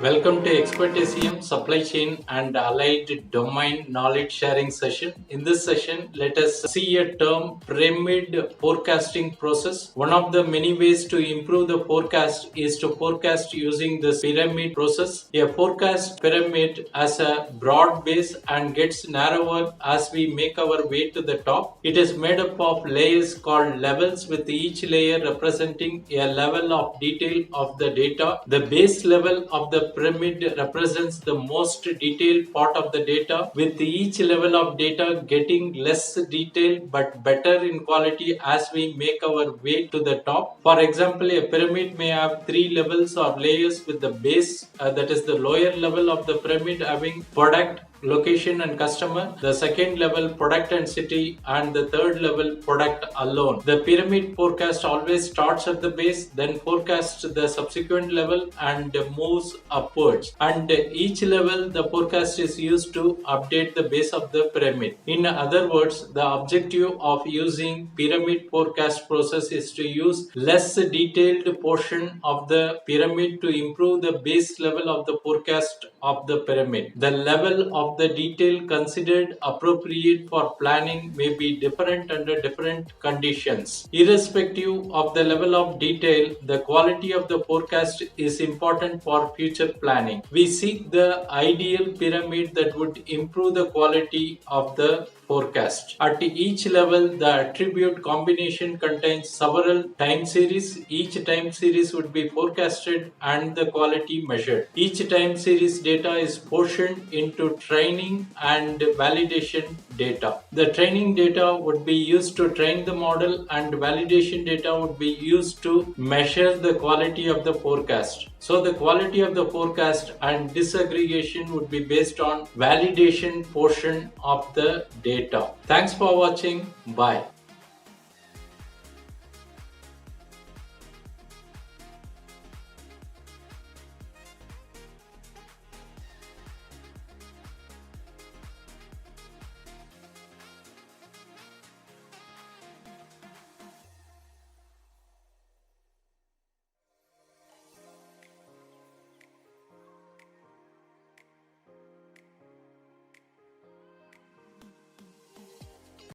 Welcome to Expert SEM Supply Chain and Allied Domain Knowledge Sharing session. In this session, let us see a term pyramid forecasting process. One of the many ways to improve the forecast is to forecast using this pyramid process. A forecast pyramid has a broad base and gets narrower as we make our way to the top. It is made up of layers called levels, with each layer representing a level of detail of the data. The base level of the pyramid represents the most detailed part of the data, with each level of data getting less detailed but better in quality as we make our way to the top. For example, a pyramid may have three levels or layers, with the base, that is the lower level of the pyramid, having product, location and customer, the second level product and city, and the third level product alone. The pyramid forecast always starts at the base, then forecasts the subsequent level and moves upwards, and each level the forecast is used to update the base of the pyramid. In other words, the objective of using pyramid forecast process is to use less detailed portion of the pyramid to improve the base level of the forecast of the pyramid. The level of the detail considered appropriate for planning may be different under different conditions. Irrespective of the level of detail, the quality of the forecast is important for future planning. We seek the ideal pyramid that would improve the quality of the forecast. At each level, the attribute combination contains several time series. Each time series would be forecasted and the quality measured. Each time series data is portioned into training and validation data. The training data would be used to train the model, and validation data would be used to measure the quality of the forecast. So the quality of the forecast and disaggregation would be based on validation portion of the data. Thanks for watching. Bye.